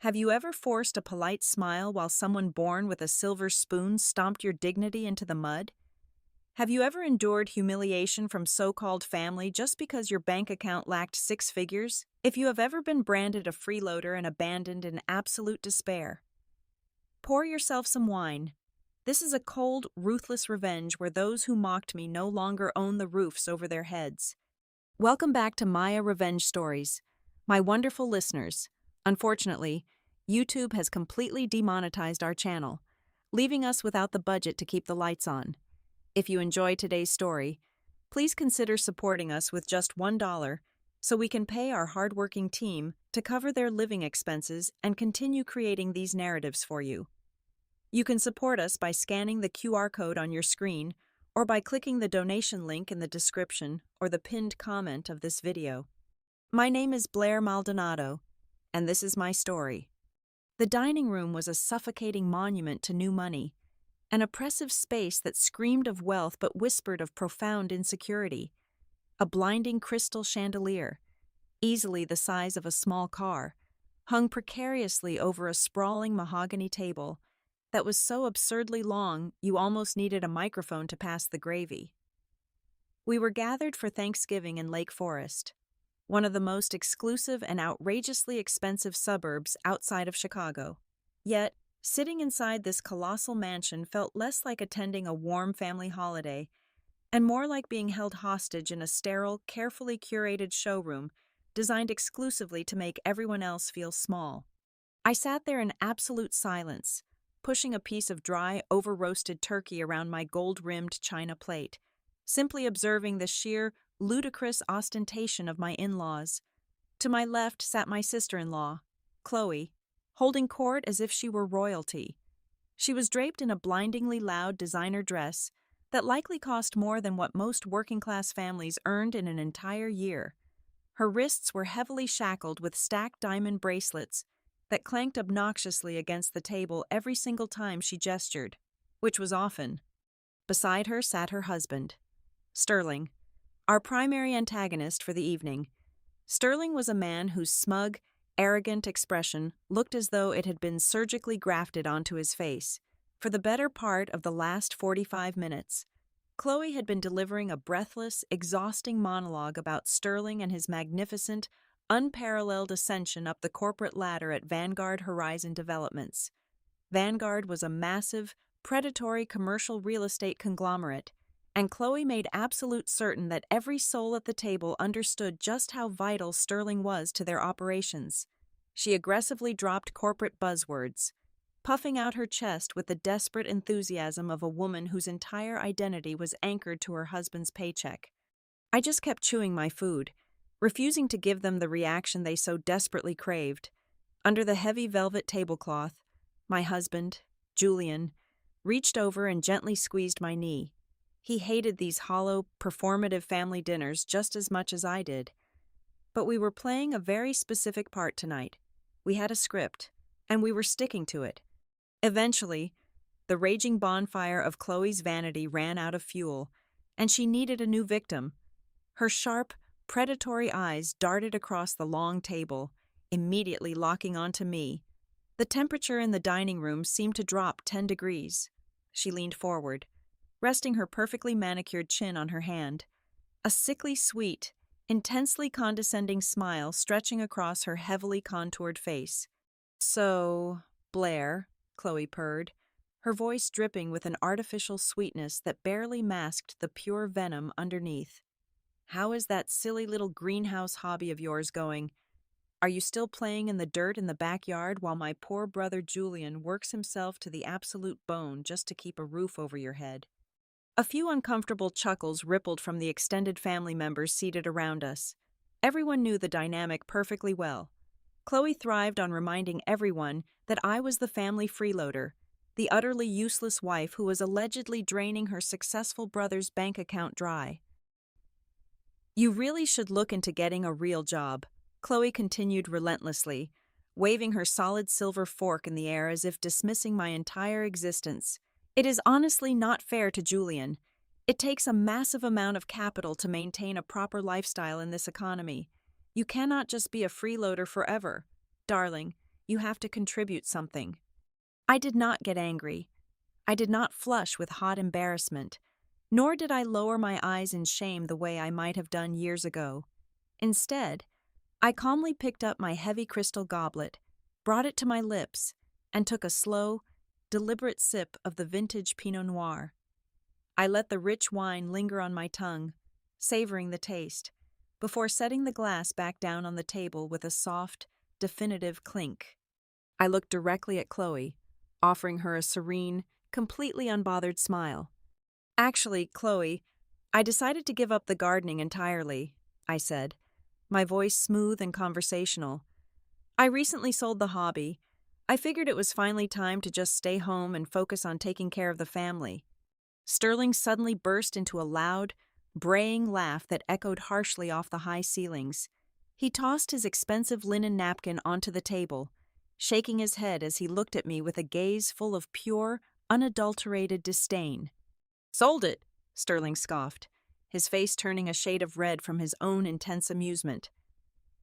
Have you ever forced a polite smile while someone born with a silver spoon stomped your dignity into the mud? Have you ever endured humiliation from so-called family just because your bank account lacked six figures? If you have ever been branded a freeloader and abandoned in absolute despair, pour yourself some wine. This is a cold, ruthless revenge where those who mocked me no longer own the roofs over their heads. Welcome back to Maya Revenge Stories, my wonderful listeners. Unfortunately, YouTube has completely demonetized our channel, leaving us without the budget to keep the lights on. If you enjoy today's story, please consider supporting us with just $1 so we can pay our hardworking team to cover their living expenses and continue creating these narratives for you. You can support us by scanning the QR code on your screen or by clicking the donation link in the description or the pinned comment of this video. My name is Blair Maldonado, and this is my story. The dining room was a suffocating monument to new money, an oppressive space that screamed of wealth but whispered of profound insecurity. A blinding crystal chandelier, easily the size of a small car, hung precariously over a sprawling mahogany table that was so absurdly long you almost needed a microphone to pass the gravy. We were gathered for Thanksgiving in Lake Forest, one of the most exclusive and outrageously expensive suburbs outside of Chicago. Yet, sitting inside this colossal mansion felt less like attending a warm family holiday and more like being held hostage in a sterile, carefully curated showroom designed exclusively to make everyone else feel small. I sat there in absolute silence, pushing a piece of dry, over-roasted turkey around my gold-rimmed china plate, simply observing the sheer, ludicrous ostentation of my in-laws. To my left sat my sister-in-law, Chloe, holding court as if she were royalty. She was draped in a blindingly loud designer dress that likely cost more than what most working-class families earned in an entire year. Her wrists were heavily shackled with stacked diamond bracelets that clanked obnoxiously against the table every single time she gestured, which was often. Beside her sat her husband, Sterling, our primary antagonist for the evening. Sterling was a man whose smug, arrogant expression looked as though it had been surgically grafted onto his face. For the better part of the last 45 minutes, Chloe had been delivering a breathless, exhausting monologue about Sterling and his magnificent, unparalleled ascension up the corporate ladder at Vanguard Horizon Developments. Vanguard was a massive, predatory commercial real estate conglomerate, and Chloe made absolute certain that every soul at the table understood just how vital Sterling was to their operations. She aggressively dropped corporate buzzwords, puffing out her chest with the desperate enthusiasm of a woman whose entire identity was anchored to her husband's paycheck. I just kept chewing my food, refusing to give them the reaction they so desperately craved. Under the heavy velvet tablecloth, my husband, Julian, reached over and gently squeezed my knee. He hated these hollow, performative family dinners just as much as I did. But we were playing a very specific part tonight. We had a script, and we were sticking to it. Eventually, the raging bonfire of Chloe's vanity ran out of fuel, and she needed a new victim. Her sharp, predatory eyes darted across the long table, immediately locking onto me. The temperature in the dining room seemed to drop 10 degrees. She leaned forward, resting her perfectly manicured chin on her hand, a sickly sweet, intensely condescending smile stretching across her heavily contoured face. "So, Blair," Chloe purred, her voice dripping with an artificial sweetness that barely masked the pure venom underneath. "How is that silly little greenhouse hobby of yours going? Are you still playing in the dirt in the backyard while my poor brother Julian works himself to the absolute bone just to keep a roof over your head?" A few uncomfortable chuckles rippled from the extended family members seated around us. Everyone knew the dynamic perfectly well. Chloe thrived on reminding everyone that I was the family freeloader, the utterly useless wife who was allegedly draining her successful brother's bank account dry. "You really should look into getting a real job," Chloe continued relentlessly, waving her solid silver fork in the air as if dismissing my entire existence. "It is honestly not fair to Julian. It takes a massive amount of capital to maintain a proper lifestyle in this economy. You cannot just be a freeloader forever. Darling, You have to contribute something. I did not get angry. I did not flush with hot embarrassment, nor did I lower my eyes in shame the way I might have done years ago. Instead, I calmly picked up my heavy crystal goblet, brought it to my lips, and took a slow, deliberate sip of the vintage Pinot Noir. I let the rich wine linger on my tongue, savoring the taste, before setting the glass back down on the table with a soft, definitive clink. I looked directly at Chloe, offering her a serene, completely unbothered smile. "Actually, Chloe, I decided to give up the gardening entirely," I said, my voice smooth and conversational. "I recently sold the hobby. I figured it was finally time to just stay home and focus on taking care of the family." Sterling suddenly burst into a loud, braying laugh that echoed harshly off the high ceilings. He tossed his expensive linen napkin onto the table, shaking his head as he looked at me with a gaze full of pure, unadulterated disdain. "Sold it," Sterling scoffed, his face turning a shade of red from his own intense amusement.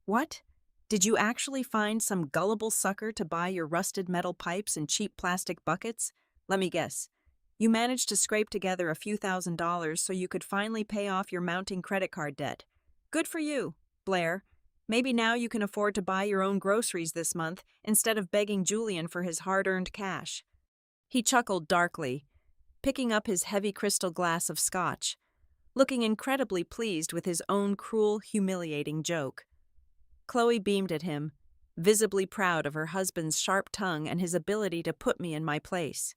"What? Did you actually find some gullible sucker to buy your rusted metal pipes and cheap plastic buckets? Let me guess. You managed to scrape together a few $1,000s so you could finally pay off your mounting credit card debt. Good for you, Blair. Maybe now you can afford to buy your own groceries this month instead of begging Julian for his hard-earned cash." He chuckled darkly, picking up his heavy crystal glass of scotch, looking incredibly pleased with his own cruel, humiliating joke. Chloe beamed at him, visibly proud of her husband's sharp tongue and his ability to put me in my place.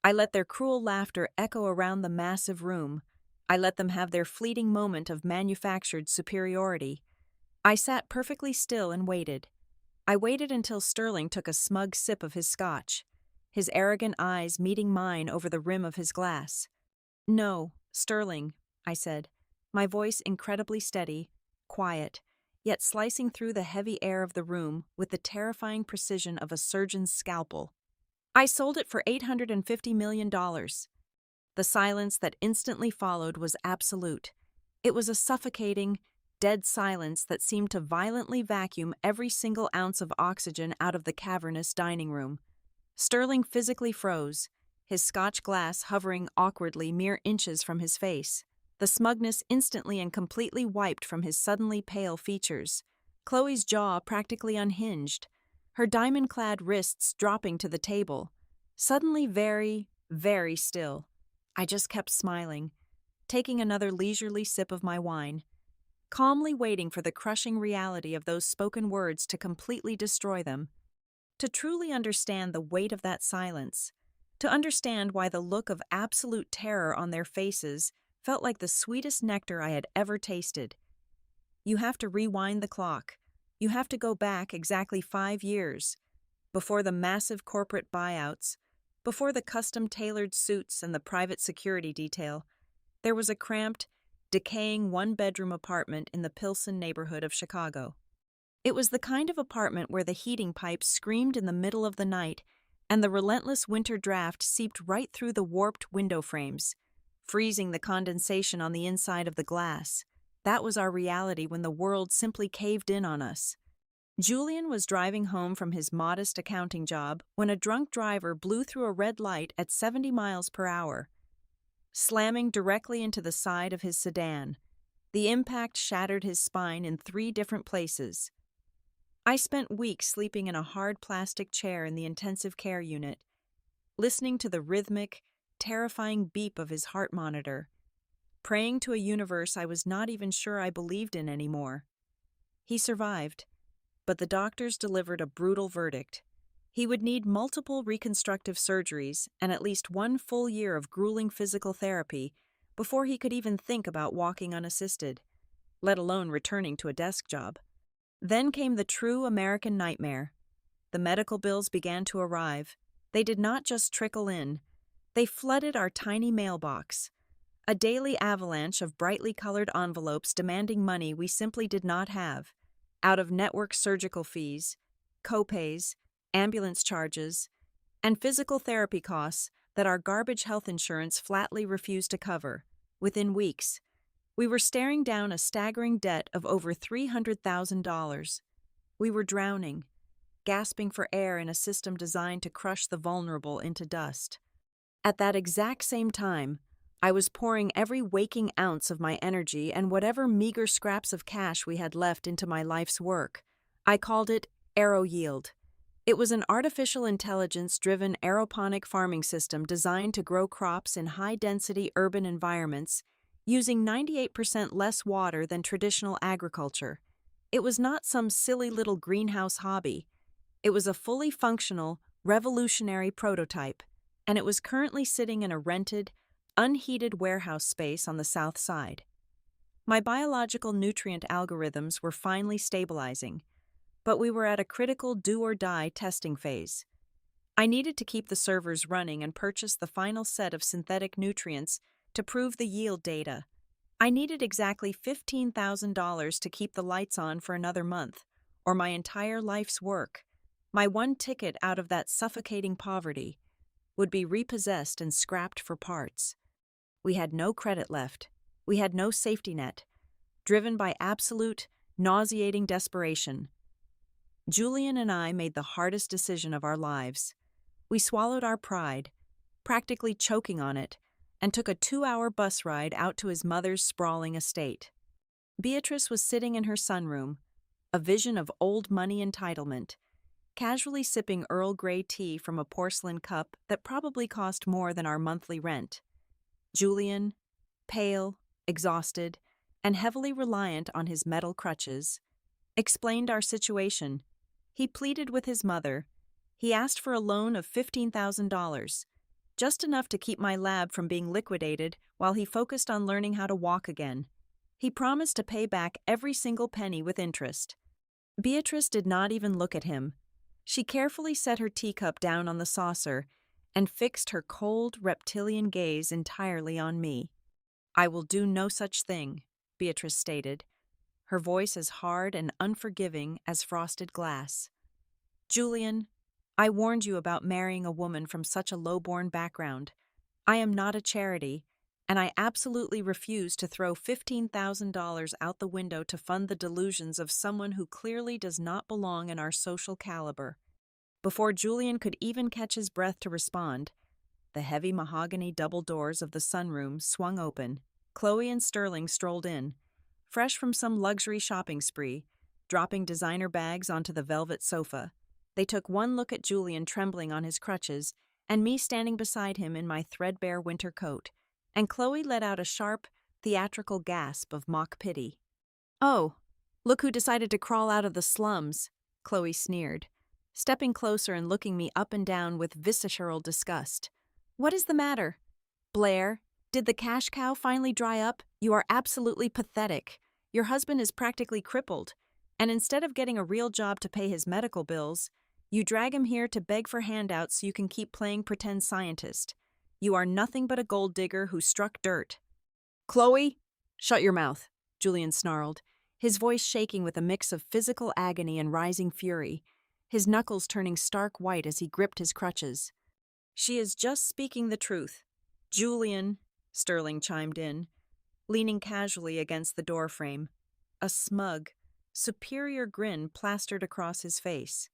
I let their cruel laughter echo around the massive room. I let them have their fleeting moment of manufactured superiority. I sat perfectly still and waited. I waited until Sterling took a smug sip of his scotch, his arrogant eyes meeting mine over the rim of his glass. "No, Sterling," I said, my voice incredibly steady, quiet, yet slicing through the heavy air of the room with the terrifying precision of a surgeon's scalpel. "I sold it for $850 million. The silence that instantly followed was absolute. It was a suffocating, dead silence that seemed to violently vacuum every single ounce of oxygen out of the cavernous dining room. Sterling physically froze, his scotch glass hovering awkwardly mere inches from his face, the smugness instantly and completely wiped from his suddenly pale features. Chloe's jaw practically unhinged, her diamond-clad wrists dropping to the table, suddenly very, very still. I just kept smiling, taking another leisurely sip of my wine, calmly waiting for the crushing reality of those spoken words to completely destroy them. To truly understand the weight of that silence, to understand why the look of absolute terror on their faces felt like the sweetest nectar I had ever tasted. You have to rewind the clock. You have to go back exactly 5 years, before the massive corporate buyouts, before the custom-tailored suits and the private security detail. There was a cramped, decaying one-bedroom apartment in the Pilsen neighborhood of Chicago. It was the kind of apartment where the heating pipes screamed in the middle of the night and the relentless winter draft seeped right through the warped window frames, freezing the condensation on the inside of the glass. That was our reality when the world simply caved in on us. Julian was driving home from his modest accounting job when a drunk driver blew through a red light at 70 miles per hour, slamming directly into the side of his sedan. The impact shattered his spine in 3 different places. I spent weeks sleeping in a hard plastic chair in the intensive care unit, listening to the rhythmic, terrifying beep of his heart monitor, praying to a universe I was not even sure I believed in anymore. He survived, but the doctors delivered a brutal verdict. He would need multiple reconstructive surgeries and at least 1 full year of grueling physical therapy before he could even think about walking unassisted, let alone returning to a desk job. Then came the true American nightmare. The medical bills began to arrive. They did not just trickle in. They flooded our tiny mailbox. A daily avalanche of brightly colored envelopes demanding money we simply did not have. Out-of-network surgical fees, co-pays, ambulance charges, and physical therapy costs that our garbage health insurance flatly refused to cover. Within weeks, we were staring down a staggering debt of over $300,000. We were drowning. gasping for air in a system designed to crush the vulnerable into dust. At that exact same time, I was pouring every waking ounce of my energy and whatever meager scraps of cash we had left into my life's work. I called it Aero Yield. It was an artificial intelligence-driven aeroponic farming system designed to grow crops in high-density urban environments using 98% less water than traditional agriculture. It was not some silly little greenhouse hobby. It was a fully functional, revolutionary prototype, and it was currently sitting in a rented, unheated warehouse space on the south side. My biological nutrient algorithms were finally stabilizing, but we were at a critical do-or-die testing phase. I needed to keep the servers running and purchase the final set of synthetic nutrients to prove the yield data. I needed exactly $15,000 to keep the lights on for another month, or my entire life's work, my one ticket out of that suffocating poverty, would be repossessed and scrapped for parts. We had no credit left. We had no safety net. Driven by absolute, nauseating desperation, Julian and I made the hardest decision of our lives. We swallowed our pride, practically choking on it, and took a 2-hour bus ride out to his mother's sprawling estate. Beatrice was sitting in her sunroom, a vision of old money entitlement, casually sipping Earl Grey tea from a porcelain cup that probably cost more than our monthly rent. Julian, pale, exhausted, and heavily reliant on his metal crutches, explained our situation. He pleaded with his mother. He asked for a loan of $15,000, just enough to keep my lab from being liquidated while he focused on learning how to walk again. He promised to pay back every single penny with interest. Beatrice did not even look at him. She carefully set her teacup down on the saucer and fixed her cold, reptilian gaze entirely on me. "I will do no such thing," Beatrice stated, her voice as hard and unforgiving as frosted glass. "Julian, I warned you about marrying a woman from such a low-born background. I am not a charity, and I absolutely refuse to throw $15,000 out the window to fund the delusions of someone who clearly does not belong in our social caliber." Before Julian could even catch his breath to respond, the heavy mahogany double doors of the sunroom swung open. Chloe and Sterling strolled in, fresh from some luxury shopping spree, dropping designer bags onto the velvet sofa. They took one look at Julian trembling on his crutches and me standing beside him in my threadbare winter coat, and Chloe let out a sharp, theatrical gasp of mock pity. "Oh, look who decided to crawl out of the slums," Chloe sneered, stepping closer and looking me up and down with visceral disgust. "What is the matter? Blair, did the cash cow finally dry up? You are absolutely pathetic. Your husband is practically crippled, and instead of getting a real job to pay his medical bills, you drag him here to beg for handouts so you can keep playing pretend scientist. You are nothing but a gold digger who struck dirt." "Chloe, shut your mouth," Julian snarled, his voice shaking with a mix of physical agony and rising fury, his knuckles turning stark white as he gripped his crutches. "She is just speaking the truth. Julian," Sterling chimed in, leaning casually against the doorframe, a smug, superior grin plastered across his face.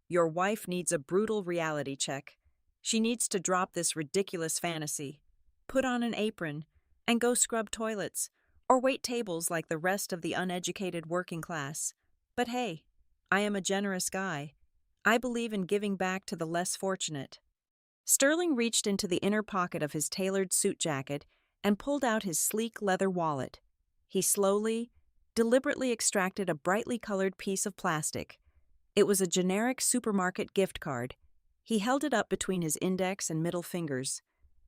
"Your wife needs a brutal reality check. She needs to drop this ridiculous fantasy, put on an apron, and go scrub toilets, or wait tables like the rest of the uneducated working class. But hey, I am a generous guy. I believe in giving back to the less fortunate." Sterling reached into the inner pocket of his tailored suit jacket and pulled out his sleek leather wallet. He slowly, deliberately extracted a brightly colored piece of plastic. It was a generic supermarket gift card. He held it up between his index and middle fingers,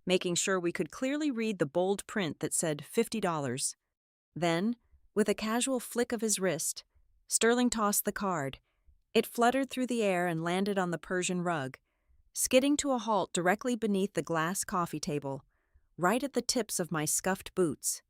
making sure we could clearly read the bold print that said $50. Then, with a casual flick of his wrist, Sterling tossed the card. It fluttered through the air and landed on the Persian rug, skidding to a halt directly beneath the glass coffee table, right at the tips of my scuffed boots.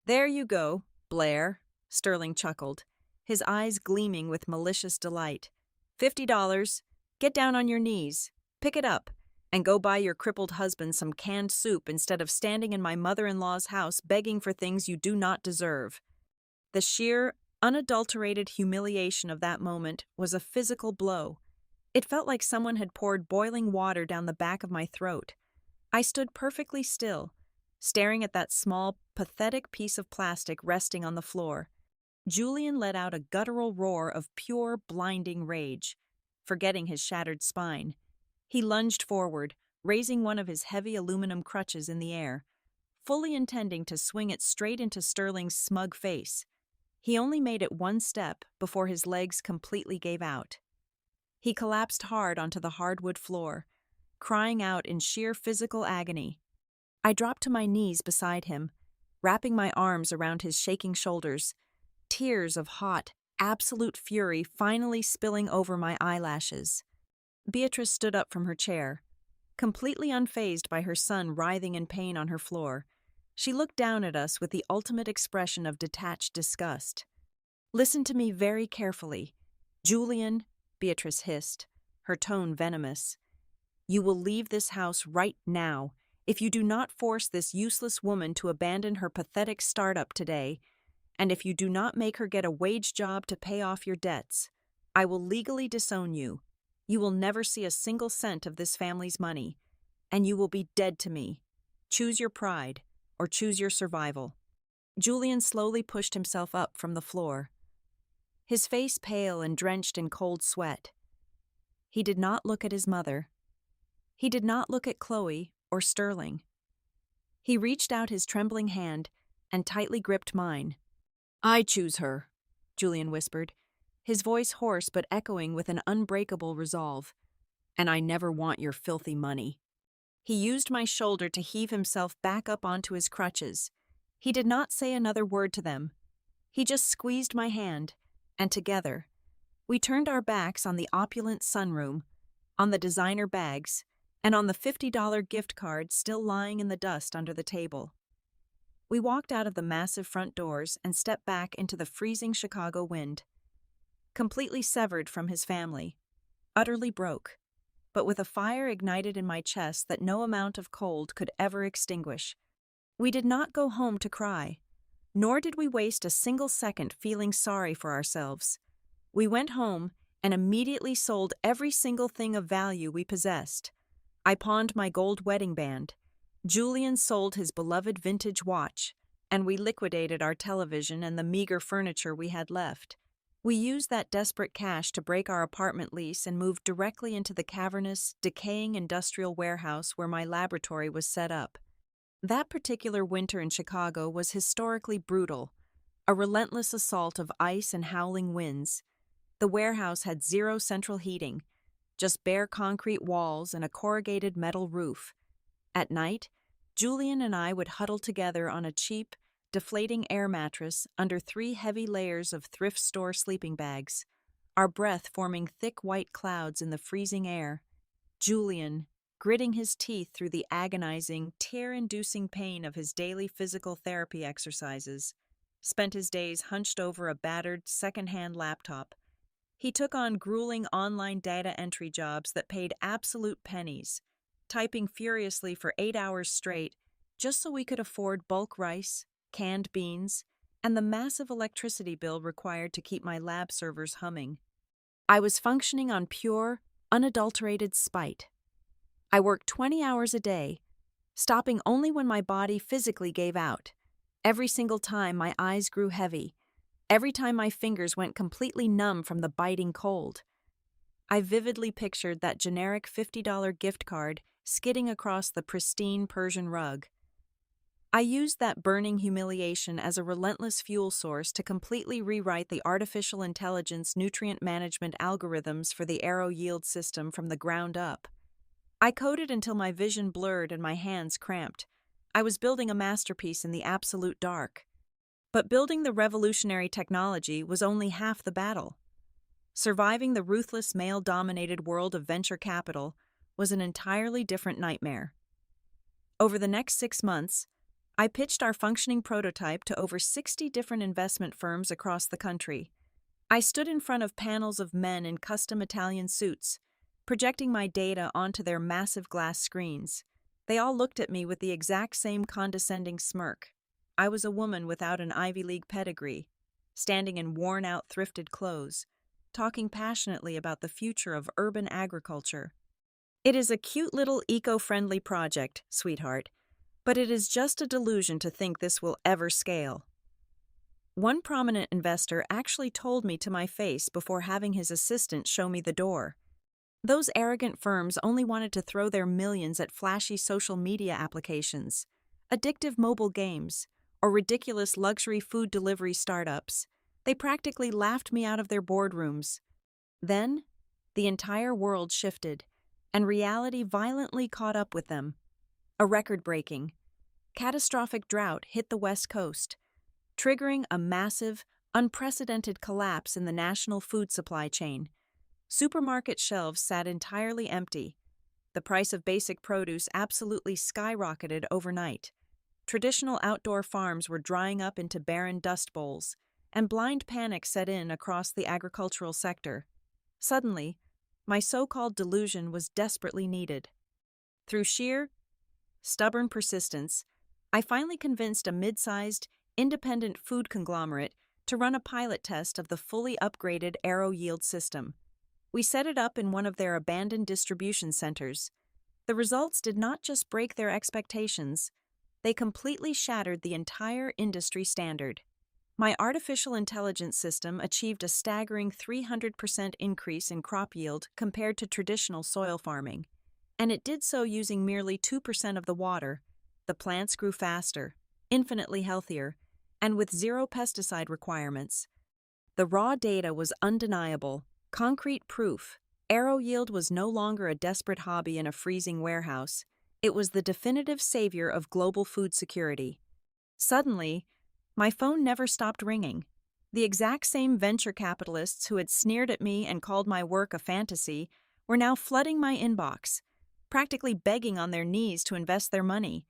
"There you go, Blair," Sterling chuckled, his eyes gleaming with malicious delight. $50. Get down on your knees, pick it up, and go buy your crippled husband some canned soup instead of standing in my mother-in-law's house begging for things you do not deserve." The sheer, unadulterated humiliation of that moment was a physical blow. It felt like someone had poured boiling water down the back of my throat. I stood perfectly still, staring at that small, pathetic piece of plastic resting on the floor. Julian let out a guttural roar of pure, blinding rage, forgetting his shattered spine. He lunged forward, raising one of his heavy aluminum crutches in the air, fully intending to swing it straight into Sterling's smug face. He only made it one step before his legs completely gave out. He collapsed hard onto the hardwood floor, crying out in sheer physical agony. I dropped to my knees beside him, wrapping my arms around his shaking shoulders, tears of hot, absolute fury finally spilling over my eyelashes. Beatrice stood up from her chair, completely unfazed by her son writhing in pain on her floor. She looked down at us with the ultimate expression of detached disgust. "Listen to me very carefully. Julian," Beatrice hissed, her tone venomous. "You will leave this house right now. If you do not force this useless woman to abandon her pathetic startup today, and if you do not make her get a wage job to pay off your debts, I will legally disown you. You will never see a single cent of this family's money, and you will be dead to me. Choose your pride, or choose your survival." Julian slowly pushed himself up from the floor, his face pale and drenched in cold sweat. He did not look at his mother. He did not look at Chloe or Sterling. He reached out his trembling hand and tightly gripped mine. "I choose her," Julian whispered, his voice hoarse but echoing with an unbreakable resolve. "And I never want your filthy money." He used my shoulder to heave himself back up onto his crutches. He did not say another word to them. He just squeezed my hand, and together, we turned our backs on the opulent sunroom, on the designer bags, and on the $50 gift card still lying in the dust under the table. We walked out of the massive front doors and stepped back into the freezing Chicago wind. Completely severed from his family, utterly broke, but with a fire ignited in my chest that no amount of cold could ever extinguish. We did not go home to cry, nor did we waste a single second feeling sorry for ourselves. We went home and immediately sold every single thing of value we possessed. I pawned my gold wedding band. Julian sold his beloved vintage watch, and we liquidated our television and the meager furniture we had left. We used that desperate cash to break our apartment lease and moved directly into the cavernous, decaying industrial warehouse where my laboratory was set up. That particular winter in Chicago was historically brutal, a relentless assault of ice and howling winds. The warehouse had zero central heating, just bare concrete walls and a corrugated metal roof. At night, Julian and I would huddle together on a cheap, deflating air mattress under 3 heavy layers of thrift store sleeping bags, our breath forming thick white clouds in the freezing air. Julian, gritting his teeth through the agonizing, tear-inducing pain of his daily physical therapy exercises, spent his days hunched over a battered, second-hand laptop. He took on grueling online data entry jobs that paid absolute pennies, typing furiously for 8 hours straight just so we could afford bulk rice, canned beans, and the massive electricity bill required to keep my lab servers humming. I was functioning on pure, unadulterated spite. I worked 20 hours a day, stopping only when my body physically gave out. Every single time my eyes grew heavy, every time my fingers went completely numb from the biting cold. I vividly pictured that generic $50 gift card skidding across the pristine Persian rug. I used that burning humiliation as a relentless fuel source to completely rewrite the artificial intelligence nutrient management algorithms for the Aero Yield system from the ground up. I coded until my vision blurred and my hands cramped. I was building a masterpiece in the absolute dark. But building the revolutionary technology was only half the battle. Surviving the ruthless male-dominated world of venture capital was an entirely different nightmare. Over the next 6 months, I pitched our functioning prototype to over 60 different investment firms across the country. I stood in front of panels of men in custom Italian suits, projecting my data onto their massive glass screens. They all looked at me with the exact same condescending smirk. I was a woman without an Ivy League pedigree, standing in worn-out thrifted clothes, talking passionately about the future of urban agriculture. It is a cute little eco-friendly project, sweetheart, but it is just a delusion to think this will ever scale. One prominent investor actually told me to my face before having his assistant show me the door. Those arrogant firms only wanted to throw their millions at flashy social media applications, addictive mobile games, or ridiculous luxury food delivery startups. They practically laughed me out of their boardrooms. Then, the entire world shifted, and reality violently caught up with them. A record-breaking, catastrophic drought hit the West Coast, triggering a massive, unprecedented collapse in the national food supply chain. Supermarket shelves sat entirely empty. The price of basic produce absolutely skyrocketed overnight. Traditional outdoor farms were drying up into barren dust bowls, and blind panic set in across the agricultural sector. Suddenly, my so-called delusion was desperately needed. Through sheer, stubborn persistence, I finally convinced a mid-sized, independent food conglomerate to run a pilot test of the fully upgraded Aero Yield system. We set it up in one of their abandoned distribution centers. The results did not just break their expectations, they completely shattered the entire industry standard. My artificial intelligence system achieved a staggering 300% increase in crop yield compared to traditional soil farming, and it did so using merely 2% of the water. The plants grew faster, infinitely healthier, and with zero pesticide requirements. The raw data was undeniable, concrete proof. Aero Yield was no longer a desperate hobby in a freezing warehouse. It was the definitive savior of global food security. Suddenly, my phone never stopped ringing. The exact same venture capitalists who had sneered at me and called my work a fantasy were now flooding my inbox, practically begging on their knees to invest their money.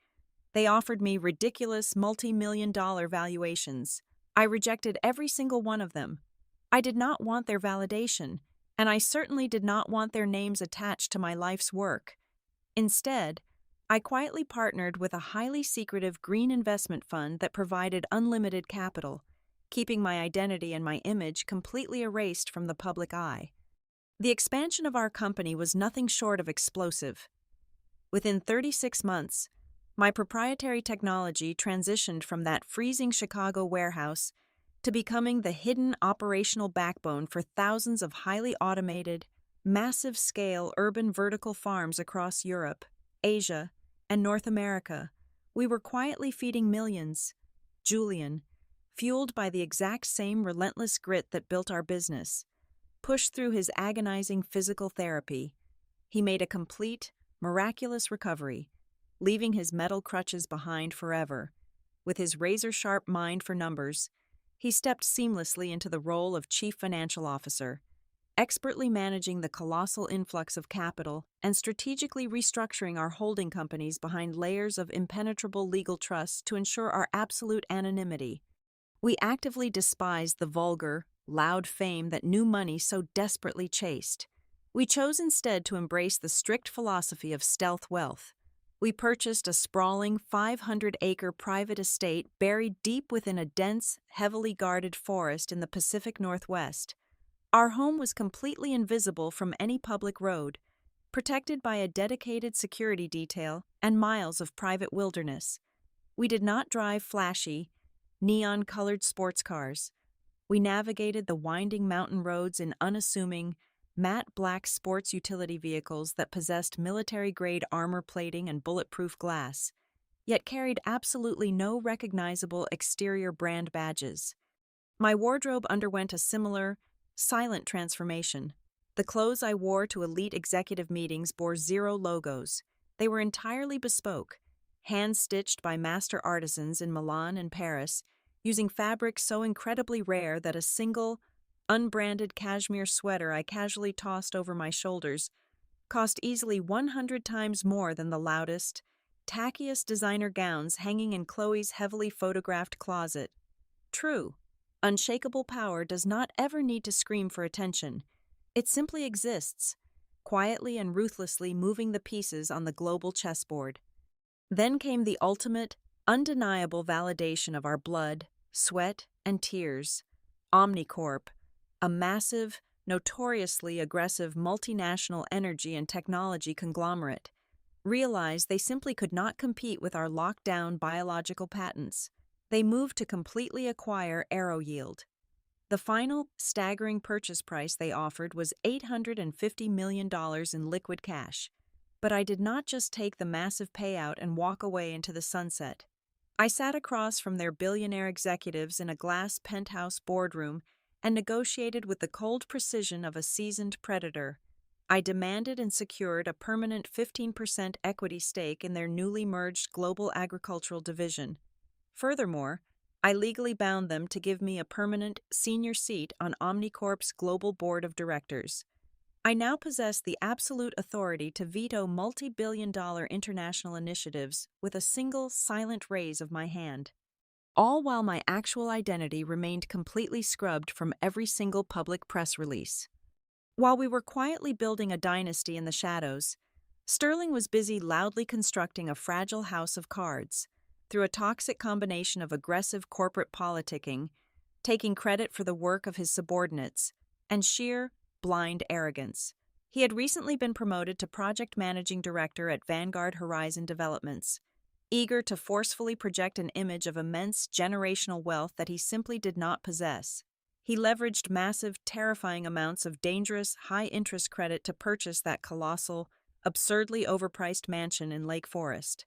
They offered me ridiculous multi-million-dollar valuations. I rejected every single one of them. I did not want their validation, and I certainly did not want their names attached to my life's work. Instead, I quietly partnered with a highly secretive green investment fund that provided unlimited capital, keeping my identity and my image completely erased from the public eye. The expansion of our company was nothing short of explosive. Within 36 months, my proprietary technology transitioned from that freezing Chicago warehouse to becoming the hidden operational backbone for thousands of highly automated, massive-scale urban vertical farms across Europe, Asia, and North America. We were quietly feeding millions. Julian, fueled by the exact same relentless grit that built our business, pushed through his agonizing physical therapy. He made a complete, miraculous recovery, leaving his metal crutches behind forever. With his razor-sharp mind for numbers, he stepped seamlessly into the role of Chief Financial Officer, expertly managing the colossal influx of capital and strategically restructuring our holding companies behind layers of impenetrable legal trusts to ensure our absolute anonymity. We actively despised the vulgar, loud fame that new money so desperately chased. We chose instead to embrace the strict philosophy of stealth wealth. We purchased a sprawling 500-acre private estate buried deep within a dense, heavily guarded forest in the Pacific Northwest. Our home was completely invisible from any public road, protected by a dedicated security detail and miles of private wilderness. We did not drive flashy, neon-colored sports cars. We navigated the winding mountain roads in unassuming, matte black sports utility vehicles that possessed military-grade armor plating and bulletproof glass, yet carried absolutely no recognizable exterior brand badges. My wardrobe underwent a similar, silent transformation. The clothes I wore to elite executive meetings bore zero logos. They were entirely bespoke, hand-stitched by master artisans in Milan and Paris, using fabrics so incredibly rare that a single, unbranded cashmere sweater I casually tossed over my shoulders cost easily 100 times more than the loudest, tackiest designer gowns hanging in Chloe's heavily photographed closet. True, unshakable power does not ever need to scream for attention. It simply exists, quietly and ruthlessly moving the pieces on the global chessboard. Then came the ultimate, undeniable validation of our blood, sweat, and tears. Omnicorp, a massive, notoriously aggressive multinational energy and technology conglomerate, realized they simply could not compete with our locked-down biological patents. They moved to completely acquire AeroYield. The final, staggering purchase price they offered was $850 million in liquid cash. But I did not just take the massive payout and walk away into the sunset. I sat across from their billionaire executives in a glass penthouse boardroom and negotiated with the cold precision of a seasoned predator. I demanded and secured a permanent 15% equity stake in their newly merged global agricultural division. Furthermore, I legally bound them to give me a permanent senior seat on Omnicorp's global board of directors. I now possess the absolute authority to veto multi-billion-dollar international initiatives with a single silent raise of my hand, all while my actual identity remained completely scrubbed from every single public press release. While we were quietly building a dynasty in the shadows, Sterling was busy loudly constructing a fragile house of cards through a toxic combination of aggressive corporate politicking, taking credit for the work of his subordinates, and sheer, blind arrogance. He had recently been promoted to project managing director at Vanguard Horizon Developments, eager to forcefully project an image of immense generational wealth that he simply did not possess. He leveraged massive, terrifying amounts of dangerous, high-interest credit to purchase that colossal, absurdly overpriced mansion in Lake Forest.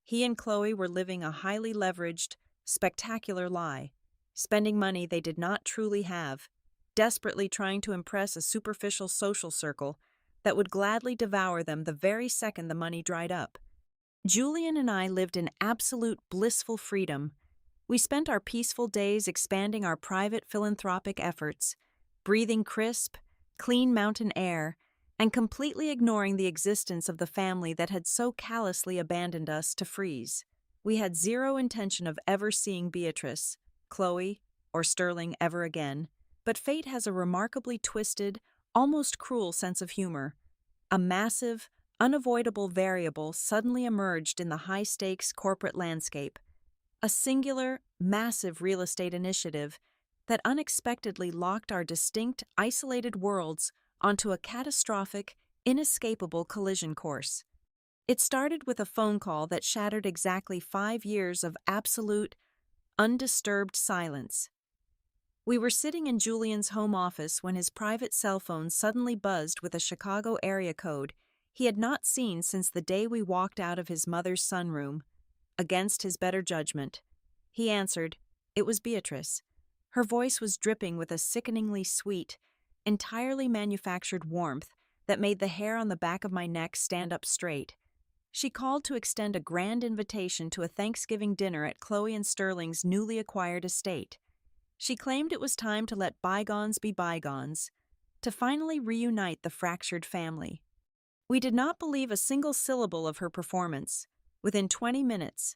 He and Chloe were living a highly leveraged, spectacular lie, spending money they did not truly have, desperately trying to impress a superficial social circle that would gladly devour them the very second the money dried up. Julian and I lived in absolute blissful freedom. We spent our peaceful days expanding our private philanthropic efforts, breathing crisp, clean mountain air, and completely ignoring the existence of the family that had so callously abandoned us to freeze. We had zero intention of ever seeing Beatrice, Chloe, or Sterling ever again, but fate has a remarkably twisted, almost cruel sense of humor. A massive, unavoidable variable suddenly emerged in the high-stakes corporate landscape. A singular, massive real estate initiative that unexpectedly locked our distinct, isolated worlds onto a catastrophic, inescapable collision course. It started with a phone call that shattered exactly 5 years of absolute, undisturbed silence. We were sitting in Julian's home office when his private cell phone suddenly buzzed with a Chicago area code he had not seen since the day we walked out of his mother's sunroom. Against his better judgment, he answered. It was Beatrice. Her voice was dripping with a sickeningly sweet, entirely manufactured warmth that made the hair on the back of my neck stand up straight. She called to extend a grand invitation to a Thanksgiving dinner at Chloe and Sterling's newly acquired estate. She claimed it was time to let bygones be bygones, to finally reunite the fractured family. We did not believe a single syllable of her performance. Within 20 minutes,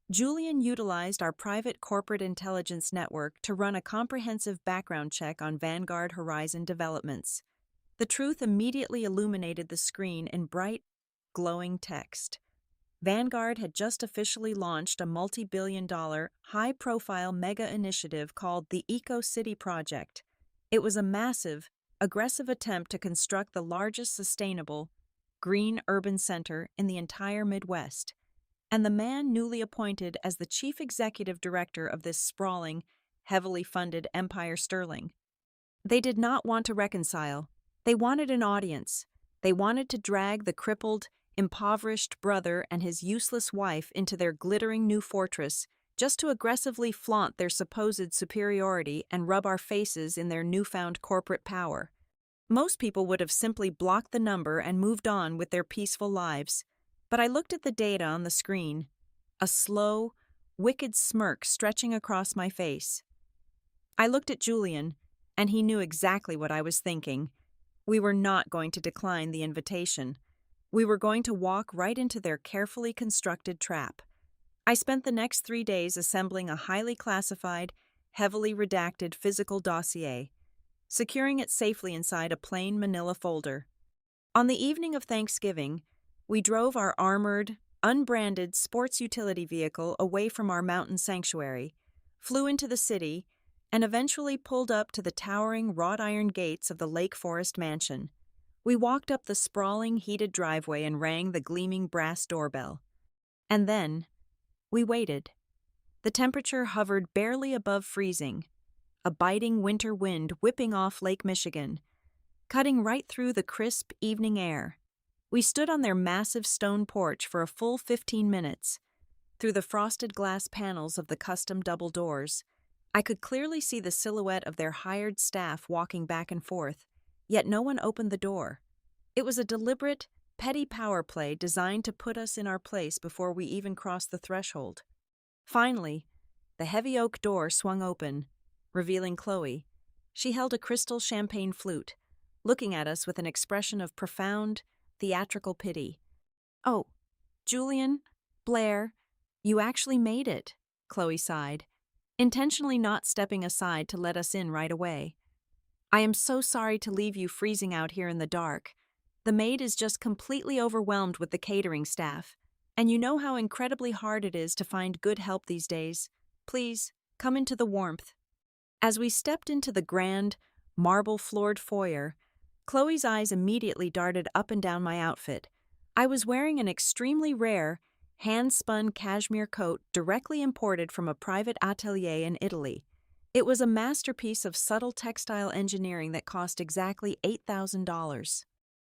Julian utilized our private corporate intelligence network to run a comprehensive background check on Vanguard Horizon Developments. The truth immediately illuminated the screen in bright, glowing text. Vanguard had just officially launched a multi-billion-dollar, high-profile mega initiative called the Eco-City Project. It was a massive, aggressive attempt to construct the largest sustainable, green urban center in the entire Midwest. And the man newly appointed as the chief executive director of this sprawling, heavily funded empire Sterling. They did not want to reconcile. They wanted an audience. They wanted to drag the crippled, impoverished brother and his useless wife into their glittering new fortress just to aggressively flaunt their supposed superiority and rub our faces in their newfound corporate power. Most people would have simply blocked the number and moved on with their peaceful lives. But I looked at the data on the screen, a slow, wicked smirk stretching across my face. I looked at Julian, and he knew exactly what I was thinking. We were not going to decline the invitation. We were going to walk right into their carefully constructed trap. I spent the next 3 days assembling a highly classified, heavily redacted physical dossier, securing it safely inside a plain manila folder. On the evening of Thanksgiving, we drove our armored, unbranded sports utility vehicle away from our mountain sanctuary, flew into the city, and eventually pulled up to the towering wrought iron gates of the Lake Forest mansion. We walked up the sprawling, heated driveway and rang the gleaming brass doorbell. And then, we waited. The temperature hovered barely above freezing, a biting winter wind whipping off Lake Michigan, cutting right through the crisp evening air. We stood on their massive stone porch for a full 15 minutes. Through the frosted glass panels of the custom double doors, I could clearly see the silhouette of their hired staff walking back and forth, yet no one opened the door. It was a deliberate, petty power play designed to put us in our place before we even crossed the threshold. Finally, the heavy oak door swung open, revealing Chloe. She held a crystal champagne flute, looking at us with an expression of profound, theatrical pity. "Oh, Julian, Blair, you actually made it," Chloe sighed, intentionally not stepping aside to let us in right away. "I am so sorry to leave you freezing out here in the dark. The maid is just completely overwhelmed with the catering staff, and you know how incredibly hard it is to find good help these days. Please, come into the warmth." As we stepped into the grand, marble-floored foyer, Chloe's eyes immediately darted up and down my outfit. I was wearing an extremely rare, hand-spun cashmere coat directly imported from a private atelier in Italy. It was a masterpiece of subtle textile engineering that cost exactly $8,000.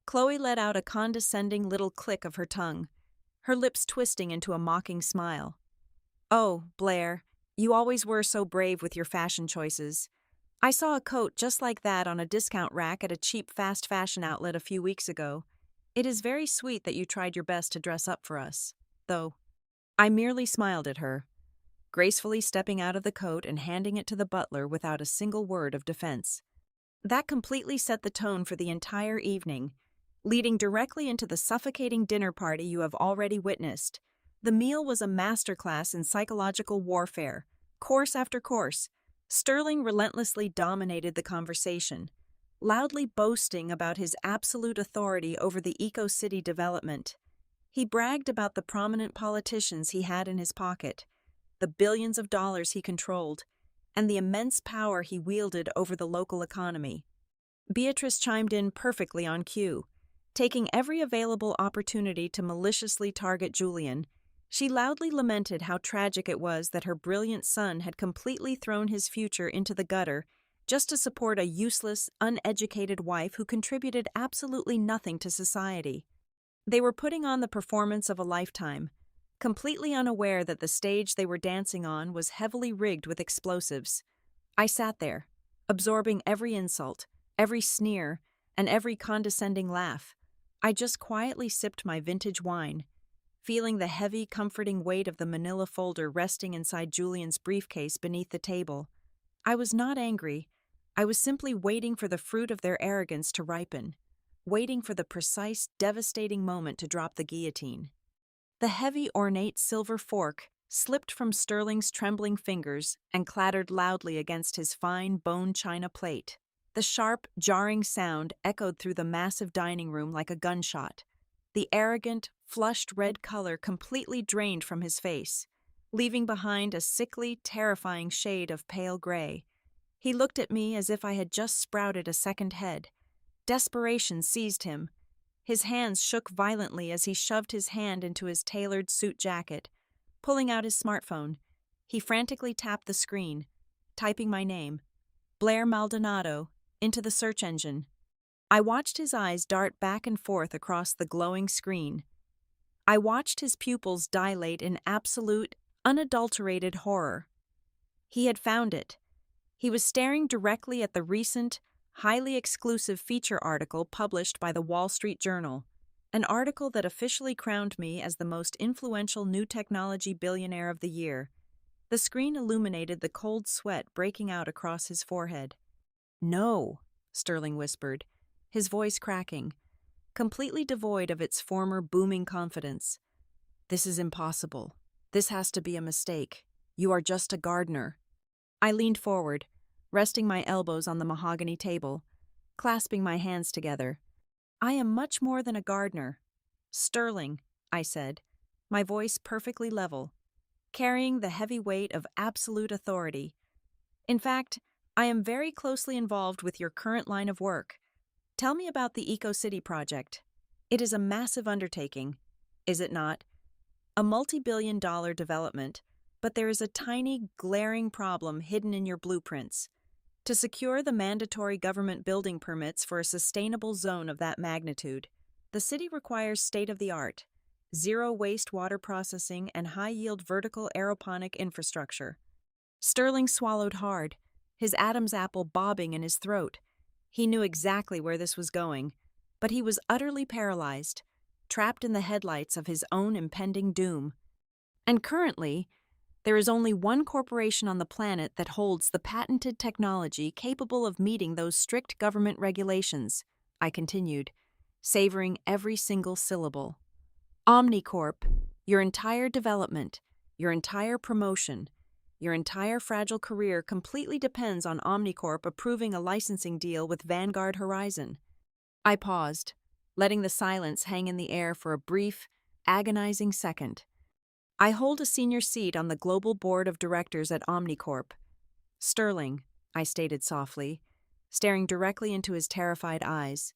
Chloe let out a condescending little click of her tongue, her lips twisting into a mocking smile. "Oh, Blair, you always were so brave with your fashion choices. I saw a coat just like that on a discount rack at a cheap fast fashion outlet a few weeks ago. It is very sweet that you tried your best to dress up for us, though." I merely smiled at her, gracefully stepping out of the coat and handing it to the butler without a single word of defense. That completely set the tone for the entire evening, leading directly into the suffocating dinner party you have already witnessed. The meal was a masterclass in psychological warfare, course after course. Sterling relentlessly dominated the conversation, loudly boasting about his absolute authority over the eco-city development. He bragged about the prominent politicians he had in his pocket, the billions of dollars he controlled, and the immense power he wielded over the local economy. Beatrice chimed in perfectly on cue, taking every available opportunity to maliciously target Julian. She loudly lamented how tragic it was that her brilliant son had completely thrown his future into the gutter just to support a useless, uneducated wife who contributed absolutely nothing to society. They were putting on the performance of a lifetime, completely unaware that the stage they were dancing on was heavily rigged with explosives. I sat there, absorbing every insult, every sneer, and every condescending laugh. I just quietly sipped my vintage wine, feeling the heavy, comforting weight of the manila folder resting inside Julian's briefcase beneath the table. I was not angry. I was simply waiting for the fruit of their arrogance to ripen, waiting for the precise, devastating moment to drop the guillotine. The heavy, ornate silver fork slipped from Sterling's trembling fingers and clattered loudly against his fine bone china plate. The sharp, jarring sound echoed through the massive dining room like a gunshot. The arrogant, flushed red color completely drained from his face, leaving behind a sickly, terrifying shade of pale gray. He looked at me as if I had just sprouted a second head. Desperation seized him. His hands shook violently as he shoved his hand into his tailored suit jacket. Pulling out his smartphone, he frantically tapped the screen, typing my name, Blair Maldonado, into the search engine. I watched his eyes dart back and forth across the glowing screen. I watched his pupils dilate in absolute, unadulterated horror. He had found it. He was staring directly at the recent, highly exclusive feature article published by the Wall Street Journal, an article that officially crowned me as the most influential new technology billionaire of the year. The screen illuminated the cold sweat breaking out across his forehead. "No," Sterling whispered, his voice cracking, completely devoid of its former booming confidence. "This is impossible. This has to be a mistake. You are just a gardener." I leaned forward, resting my elbows on the mahogany table, clasping my hands together. "I am much more than a gardener. Sterling," I said, my voice perfectly level, carrying the heavy weight of absolute authority. In fact, I am very closely involved with your current line of work. Tell me about the EcoCity project. It is a massive undertaking, is it not? A multi-billion-dollar development, but there is a tiny, glaring problem hidden in your blueprints. To secure the mandatory government building permits for a sustainable zone of that magnitude, the city requires state-of-the-art, zero-waste water processing and high-yield vertical aeroponic infrastructure. Sterling swallowed hard, his Adam's apple bobbing in his throat. He knew exactly where this was going, but he was utterly paralyzed, trapped in the headlights of his own impending doom. And currently, there is only one corporation on the planet that holds the patented technology capable of meeting those strict government regulations, I continued, savoring every single syllable. Omnicorp, your entire development, your entire promotion, your entire fragile career completely depends on Omnicorp approving a licensing deal with Vanguard Horizon. I paused, letting the silence hang in the air for a brief, agonizing second. I hold a senior seat on the global board of directors at Omnicorp. Sterling, I stated softly, staring directly into his terrified eyes.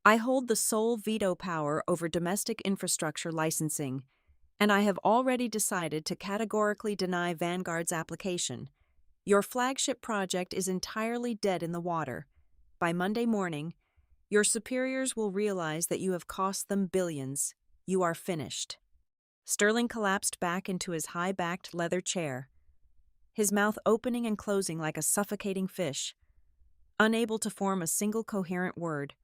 I hold the sole veto power over domestic infrastructure licensing, and I have already decided to categorically deny Vanguard's application. Your flagship project is entirely dead in the water. By Monday morning, your superiors will realize that you have cost them billions. You are finished. Sterling collapsed back into his high-backed leather chair, his mouth opening and closing like a suffocating fish, unable to form a single coherent word.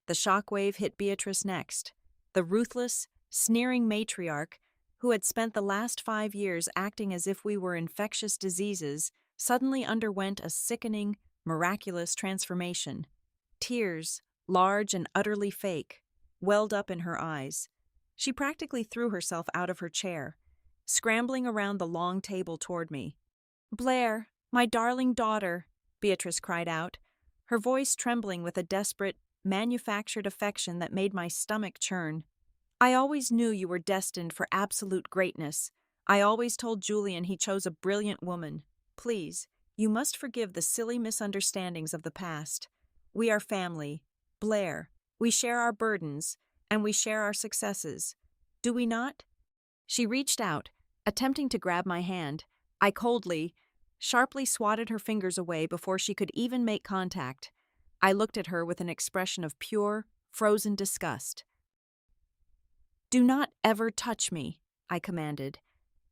The shockwave hit Beatrice next, the ruthless, sneering matriarch who had spent the last 5 years acting as if we were infectious diseases suddenly underwent a sickening, miraculous transformation. Tears, large and utterly fake, welled up in her eyes. She practically threw herself out of her chair, scrambling around the long table toward me. "Blair, my darling daughter," Beatrice cried out, her voice trembling with a desperate, manufactured affection that made my stomach churn. "I always knew you were destined for absolute greatness. I always told Julian he chose a brilliant woman. Please, you must forgive the silly misunderstandings of the past. We are family. Blair, we share our burdens, and we share our successes. Do we not?" She reached out, attempting to grab my hand. I coldly, sharply swatted her fingers away before she could even make contact. I looked at her with an expression of pure, frozen disgust. "Do not ever touch me," I commanded,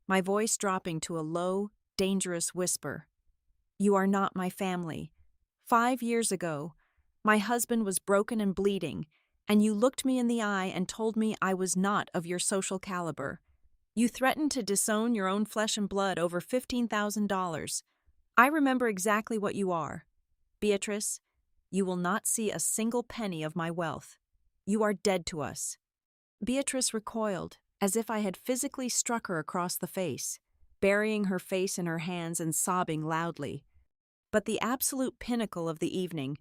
my voice dropping to a low, dangerous whisper. "You are not my family. 5 years ago, my husband was broken and bleeding, and you looked me in the eye and told me I was not of your social caliber. You threatened to disown your own flesh and blood over $15,000. I remember exactly what you are. Beatrice, you will not see a single penny of my wealth. You are dead to us." Beatrice recoiled, as if I had physically struck her across the face, burying her face in her hands and sobbing loudly. But the absolute pinnacle of the evening,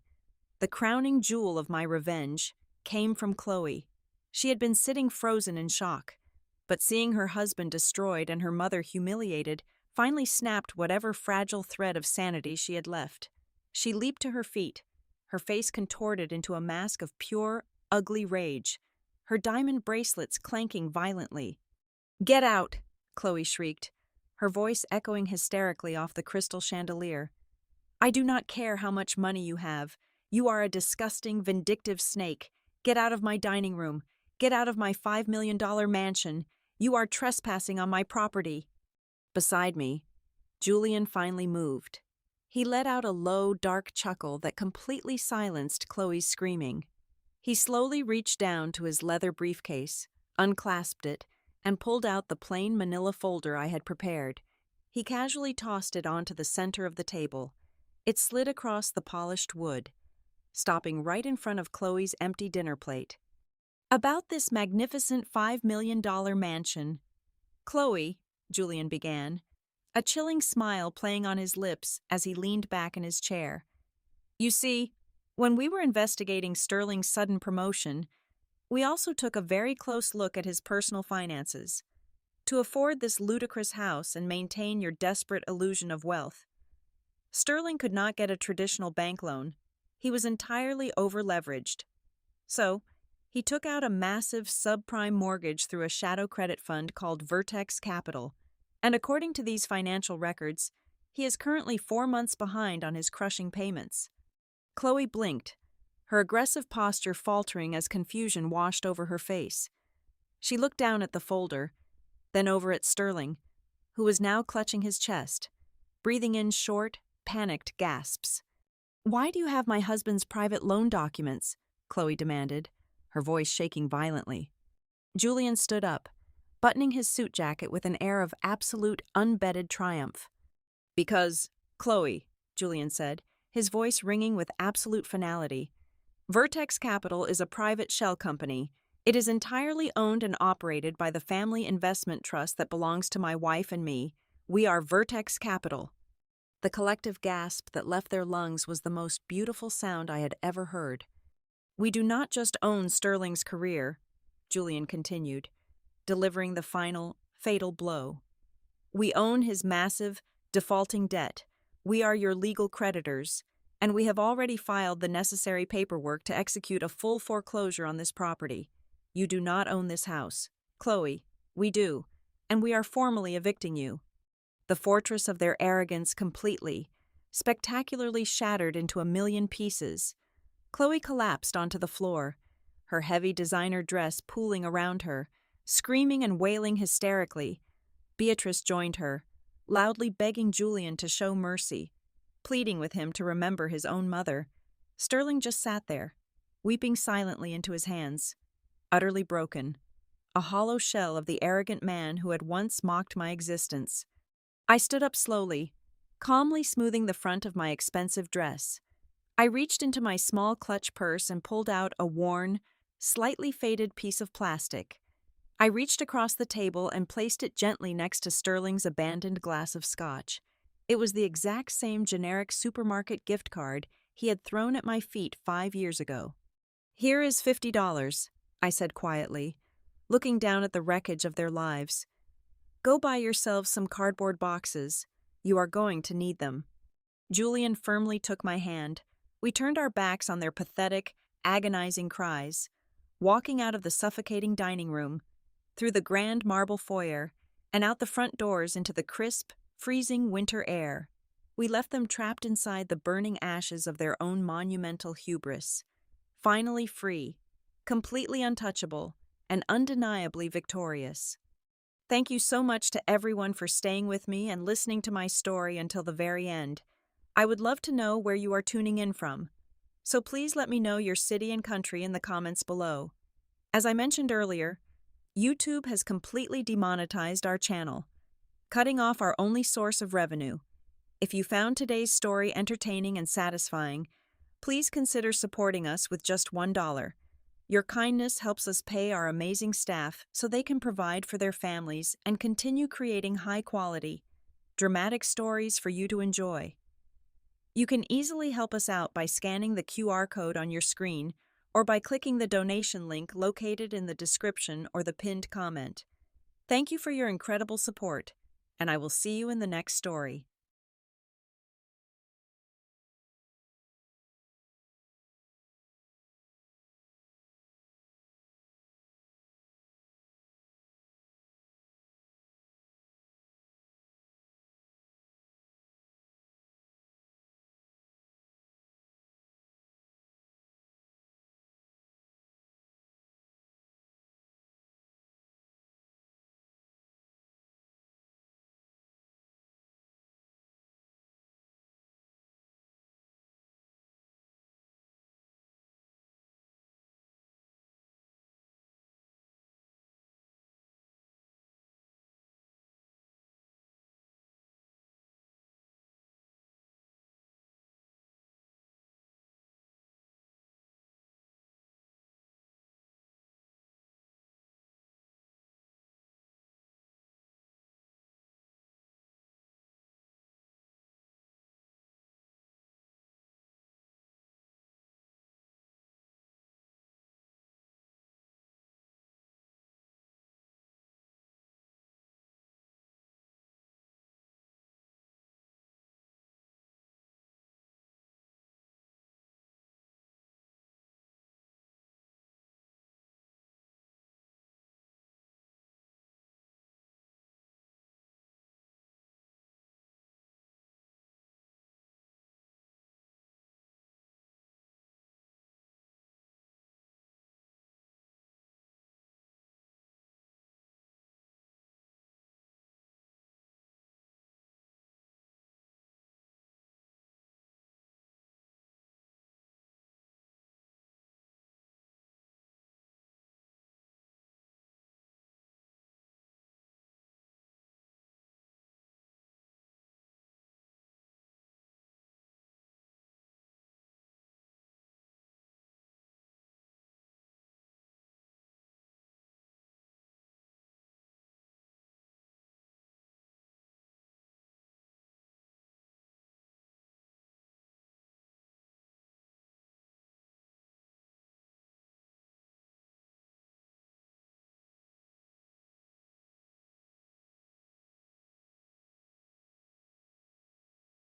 the crowning jewel of my revenge, came from Chloe. She had been sitting frozen in shock, but seeing her husband destroyed and her mother humiliated, finally snapped whatever fragile thread of sanity she had left. She leaped to her feet, her face contorted into a mask of pure, ugly rage, her diamond bracelets clanking violently. "Get out!" Chloe shrieked, her voice echoing hysterically off the crystal chandelier. "I do not care how much money you have. You are a disgusting, vindictive snake. Get out of my dining room. Get out of my $5 million mansion. You are trespassing on my property." Beside me, Julian finally moved. He let out a low, dark chuckle that completely silenced Chloe's screaming. He slowly reached down to his leather briefcase, unclasped it, and pulled out the plain manila folder I had prepared. He casually tossed it onto the center of the table. It slid across the polished wood, stopping right in front of Chloe's empty dinner plate. "About this magnificent $5 million mansion." "Chloe," Julian began, a chilling smile playing on his lips as he leaned back in his chair. "You see, when we were investigating Sterling's sudden promotion, we also took a very close look at his personal finances. To afford this ludicrous house and maintain your desperate illusion of wealth, Sterling could not get a traditional bank loan. He was entirely over-leveraged. So, he took out a massive subprime mortgage through a shadow credit fund called Vertex Capital, and according to these financial records, he is currently 4 months behind on his crushing payments. Chloe blinked, her aggressive posture faltering as confusion washed over her face. She looked down at the folder, then over at Sterling, who was now clutching his chest, breathing in short, panicked gasps. "Why do you have my husband's private loan documents?" Chloe demanded, her voice shaking violently. Julian stood up, buttoning his suit jacket with an air of absolute, unbettered triumph. "Because, Chloe," Julian said, his voice ringing with absolute finality, "Vertex Capital is a private shell company. It is entirely owned and operated by the family investment trust that belongs to my wife and me. We are Vertex Capital." The collective gasp that left their lungs was the most beautiful sound I had ever heard. "We do not just own Sterling's career," Julian continued, delivering the final, fatal blow. "We own his massive, defaulting debt. We are your legal creditors, and we have already filed the necessary paperwork to execute a full foreclosure on this property. You do not own this house. Chloe, we do, and we are formally evicting you." The fortress of their arrogance completely, spectacularly shattered into a million pieces. Chloe collapsed onto the floor, her heavy designer dress pooling around her, screaming and wailing hysterically. Beatrice joined her, loudly begging Julian to show mercy, pleading with him to remember his own mother. Sterling just sat there, weeping silently into his hands, utterly broken, a hollow shell of the arrogant man who had once mocked my existence. I stood up slowly, calmly smoothing the front of my expensive dress. I reached into my small clutch purse and pulled out a worn, slightly faded piece of plastic. I reached across the table and placed it gently next to Sterling's abandoned glass of scotch. It was the exact same generic supermarket gift card he had thrown at my feet 5 years ago. "Here is $50, I said quietly, looking down at the wreckage of their lives. "Go buy yourselves some cardboard boxes. You are going to need them." Julian firmly took my hand. We turned our backs on their pathetic, agonizing cries, walking out of the suffocating dining room, through the grand marble foyer, and out the front doors into the crisp, freezing winter air. We left them trapped inside the burning ashes of their own monumental hubris, finally free, completely untouchable, and undeniably victorious. Thank you so much to everyone for staying with me and listening to my story until the very end. I would love to know where you are tuning in from, so please let me know your city and country in the comments below. As I mentioned earlier, YouTube has completely demonetized our channel, cutting off our only source of revenue. If you found today's story entertaining and satisfying, please consider supporting us with just $1. Your kindness helps us pay our amazing staff so they can provide for their families and continue creating high-quality, dramatic stories for you to enjoy. You can easily help us out by scanning the QR code on your screen or by clicking the donation link located in the description or the pinned comment. Thank you for your incredible support, and I will see you in the next story.